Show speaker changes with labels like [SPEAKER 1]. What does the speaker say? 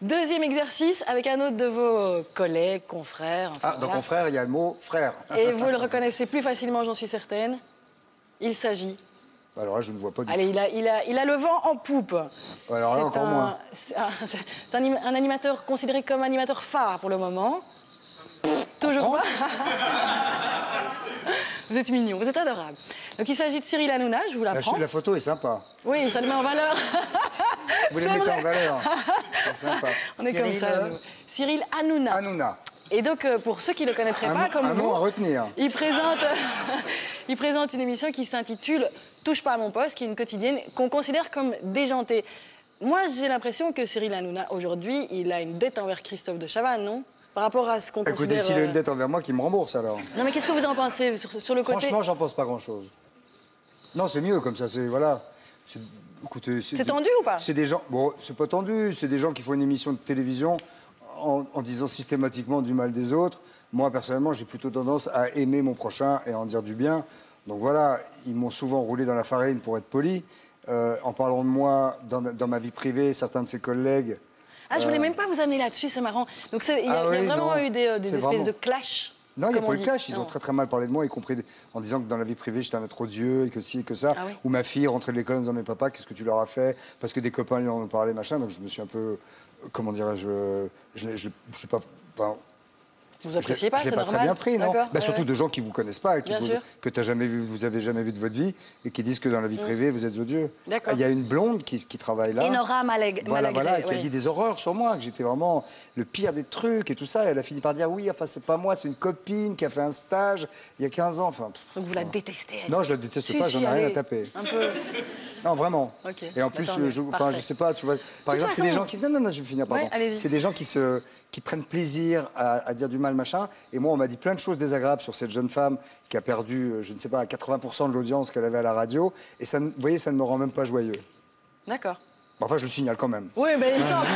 [SPEAKER 1] Deuxième exercice avec un autre de vos collègues, confrères. Enfin,
[SPEAKER 2] Ah, dans confrère, il y a le mot frère.
[SPEAKER 1] Et vous le reconnaissez plus facilement, j'en suis certaine. Il s'agit...
[SPEAKER 2] Alors là, je ne vois pas du
[SPEAKER 1] Allez,
[SPEAKER 2] tout.
[SPEAKER 1] il a le vent en poupe.
[SPEAKER 2] Alors là, encore moins.
[SPEAKER 1] C'est un animateur considéré comme animateur phare pour le moment. Toujours pas. Vous êtes mignon, vous êtes adorable. Donc il s'agit de Cyril Hanouna, je vous l'apprends.
[SPEAKER 2] La photo est sympa.
[SPEAKER 1] Oui, ça le met en valeur.
[SPEAKER 2] Vous les mettez en valeur. C'est sympa.
[SPEAKER 1] On est comme ça, nous. Cyril Hanouna.
[SPEAKER 2] Hanouna.
[SPEAKER 1] Et donc, pour ceux qui ne le connaîtraient pas, comme
[SPEAKER 2] un
[SPEAKER 1] vous,
[SPEAKER 2] nom à retenir.
[SPEAKER 1] il présente une émission qui s'intitule « Touche pas à mon poste », qui est une quotidienne qu'on considère comme déjantée. Moi, j'ai l'impression que Cyril Hanouna, aujourd'hui, il a une dette envers Christophe de Chavannes, non? Par rapport à ce qu'on considère...
[SPEAKER 2] Écoutez, s'il a une dette envers moi, qu'il me rembourse, alors.
[SPEAKER 1] Non, mais qu'est-ce que vous en pensez sur le côté...
[SPEAKER 2] Franchement, j'en pense pas grand-chose. Non, c'est mieux comme ça, c'est... Voilà. Écoutez...
[SPEAKER 1] C'est tendu ou pas?
[SPEAKER 2] C'est des gens... Bon, c'est pas tendu, c'est des gens qui font une émission de télévision en disant systématiquement du mal des autres. Moi, personnellement, j'ai plutôt tendance à aimer mon prochain et à en dire du bien. Donc voilà, ils m'ont souvent roulé dans la farine pour être poli. En parlant de moi, dans ma vie privée, certains de ses collègues...
[SPEAKER 1] Ah, je voulais même pas vous amener là-dessus, c'est marrant. Donc il y a vraiment eu des espèces de clash.
[SPEAKER 2] Non, il n'y a pas eu de clash. Ils ont très mal parlé de moi, y compris en disant que dans la vie privée, j'étais un être odieux et que ci et que ça.
[SPEAKER 1] Ah oui.
[SPEAKER 2] Ou ma fille rentrait de l'école en disant, mais papa, qu'est-ce que tu leur as fait? Parce que des copains lui en ont parlé, machin. Donc je me suis un peu, comment dirais-je, je sais pas... Enfin,
[SPEAKER 1] vous appréciez pas,
[SPEAKER 2] c'est
[SPEAKER 1] normal.
[SPEAKER 2] Je l'ai pas très bien pris, non?
[SPEAKER 1] Bah,
[SPEAKER 2] surtout de gens qui vous connaissent pas, que vous avez jamais vu de votre vie, et qui disent que dans la vie privée, vous êtes odieux. Il y a une blonde qui travaille là.
[SPEAKER 1] Enora Malagré.
[SPEAKER 2] Voilà, qui a dit des horreurs sur moi, que j'étais vraiment le pire des trucs et tout ça. Et elle a fini par dire, oui, enfin, c'est pas moi, c'est une copine qui a fait un stage il y a 15 ans. Enfin,
[SPEAKER 1] donc vous la détestez, elle.
[SPEAKER 2] Non, je la déteste pas, j'en ai rien à taper.
[SPEAKER 1] Un peu...
[SPEAKER 2] Non, vraiment.
[SPEAKER 1] Okay.
[SPEAKER 2] Et en plus, je sais pas, tu vois, par exemple, c'est des gens qui... Non, je vais finir, pardon. C'est des gens qui prennent plaisir à dire du mal, machin. Et moi, on m'a dit plein de choses désagréables sur cette jeune femme qui a perdu, je ne sais pas, 80% de l'audience qu'elle avait à la radio. Et ça, vous voyez, ça ne me rend même pas joyeux.
[SPEAKER 1] D'accord.
[SPEAKER 2] Enfin, je le signale quand même.
[SPEAKER 1] Oui, mais il me semble...